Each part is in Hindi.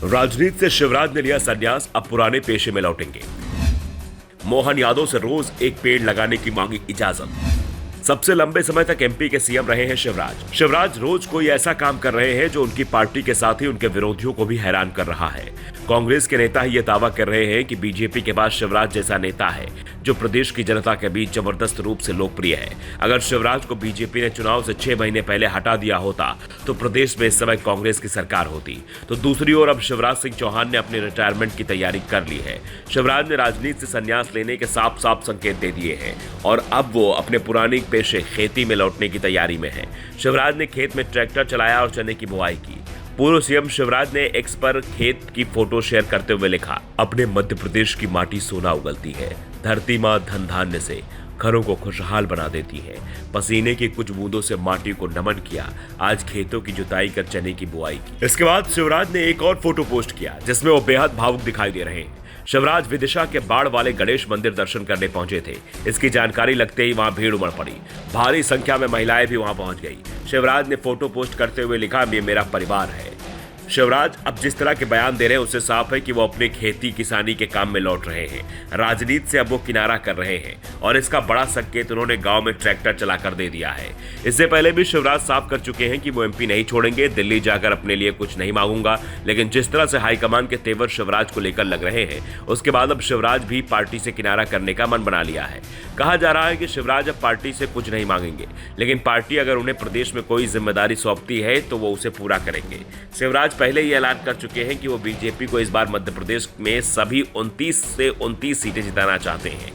राजनीति से शिवराज ने लिया संन्यास, अब पुराने पेशे में लौटेंगे। मोहन यादव से रोज एक पेड़ लगाने की मांगी इजाजत। सबसे लंबे समय तक एमपी के सीएम रहे हैं शिवराज। शिवराज रोज कोई ऐसा काम कर रहे हैं जो उनकी पार्टी के साथ ही उनके विरोधियों को भी हैरान कर रहा है। कांग्रेस के नेता ये दावा कर रहे हैं कि बीजेपी के पास शिवराज जैसा नेता है जो प्रदेश की जनता के बीच जबरदस्त रूप से लोकप्रिय है। अगर शिवराज को बीजेपी ने चुनाव से 6 महीने पहले हटा दिया होता तो प्रदेश में इस समय कांग्रेस की सरकार होती। तो दूसरी ओर अब शिवराज सिंह चौहान ने अपनी रिटायरमेंट की तैयारी कर ली है। शिवराज ने राजनीति से संन्यास लेने के साफ साफ संकेत दे दिए हैं और अब वो अपने पुराने पेशे खेती में लौटने की तैयारी में है। शिवराज ने खेत में ट्रैक्टर चलाया और चने की बुआई की। पूर्व सीएम शिवराज ने एक्स पर खेत की फोटो शेयर करते हुए लिखा, अपने मध्य प्रदेश की माटी सोना उगलती है, धरती मां धन धान्य से घरों को खुशहाल बना देती है। पसीने की कुछ बूंदों से माटी को नमन किया, आज खेतों की जुताई कर चने की बुआई की। इसके बाद शिवराज ने एक और फोटो पोस्ट किया जिसमें वो बेहद भावुक दिखाई दे रहे हैं। शिवराज विदिशा के बाढ़ वाले गणेश मंदिर दर्शन करने पहुंचे थे। इसकी जानकारी लगते ही वहां भीड़ उमड़ पड़ी। भारी संख्या में महिलाएं भी वहां पहुंच गई। शिवराज ने फोटो पोस्ट करते हुए लिखा, ये मेरा परिवार है। शिवराज अब जिस तरह के बयान दे रहे हैं उससे साफ है कि वो अपने खेती किसानी के काम में लौट रहे हैं। राजनीति से अब वो किनारा कर रहे हैं और इसका बड़ा संकेत उन्होंने गांव में ट्रैक्टर चलाकर दे दिया है। इससे पहले भी शिवराज साफ कर चुके हैं कि वो एमपी नहीं छोड़ेंगे, दिल्ली जाकर अपने लिए कुछ नहीं मांगूंगा। लेकिन जिस तरह से हाईकमान के तेवर शिवराज को लेकर लग रहे हैं उसके बाद अब शिवराज भी पार्टी से किनारा करने का मन बना लिया है। कहा जा रहा है कि शिवराज अब पार्टी से कुछ नहीं मांगेंगे, लेकिन पार्टी अगर उन्हें प्रदेश में कोई जिम्मेदारी सौंपती है तो वो उसे पूरा करेंगे। शिवराज पहले ही ऐलान कर चुके हैं कि वो बीजेपी को इस बार मध्य प्रदेश में सभी 29 से 29 सीटें जिताना चाहते हैं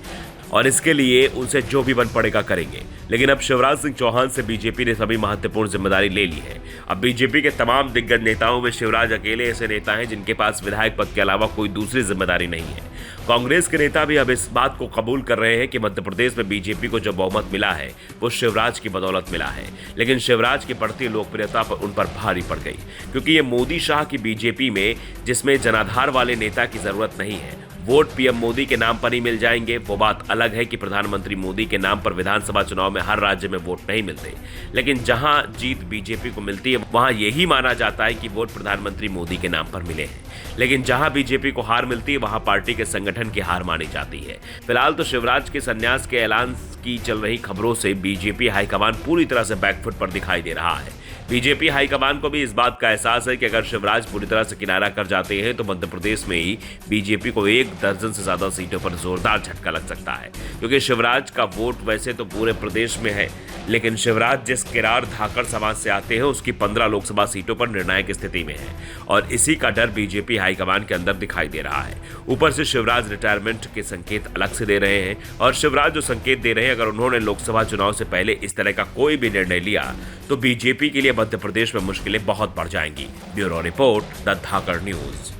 और इसके लिए उनसे जो भी बन पड़ेगा करेंगे। लेकिन अब शिवराज सिंह चौहान से बीजेपी ने सभी महत्वपूर्ण जिम्मेदारी ले ली है। अब बीजेपी के तमाम दिग्गज नेताओं में शिवराज अकेले ऐसे नेता हैं जिनके पास विधायक पद के अलावा कोई दूसरी जिम्मेदारी नहीं है। कांग्रेस के नेता भी अब इस बात को कबूल कर रहे हैं कि मध्य प्रदेश में बीजेपी को जो बहुमत मिला है वो शिवराज की बदौलत मिला है। लेकिन शिवराज की बढ़ती लोकप्रियता पर उन पर भारी पड़ गई, क्योंकि ये मोदी शाह की बीजेपी में, जिसमें जनाधार वाले नेता की जरूरत नहीं है, वोट पीएम मोदी के नाम पर ही मिल जाएंगे। वो बात अलग है कि प्रधानमंत्री मोदी के नाम पर विधानसभा चुनाव में हर राज्य में वोट नहीं मिलते, लेकिन जहां जीत बीजेपी को मिलती है वहां यही माना जाता है कि वोट प्रधानमंत्री मोदी के नाम पर मिले हैं। लेकिन जहां बीजेपी को हार मिलती है वहां पार्टी के संगठन की हार मानी जाती है। फिलहाल तो शिवराज के संन्यास के ऐलान की चल रही खबरों से बीजेपी हाईकमान पूरी तरह से बैकफुट पर दिखाई दे रहा है। बीजेपी हाईकमान को भी इस बात का एहसास है कि अगर शिवराज पूरी तरह से किनारा कर जाते हैं तो मध्य प्रदेश में ही बीजेपी को 1 दर्जन से ज्यादा सीटों पर जोरदार झटका लग सकता है, क्योंकि शिवराज का वोट वैसे तो पूरे प्रदेश में है, लेकिन शिवराज जिस किरार धाकड़ समाज से आते हैं उसकी 15 लोकसभा सीटों पर निर्णायक स्थिति में है और इसी का डर बीजेपी हाईकमान के अंदर दिखाई दे रहा है। ऊपर से शिवराज रिटायरमेंट के संकेत अलग से दे रहे हैं और शिवराज जो संकेत दे रहे हैं, अगर उन्होंने लोकसभा चुनाव से पहले इस तरह का कोई भी निर्णय लिया तो बीजेपी के लिए मध्य प्रदेश में मुश्किलें बहुत बढ़ जाएंगी। Bureau report, the Dhakad news.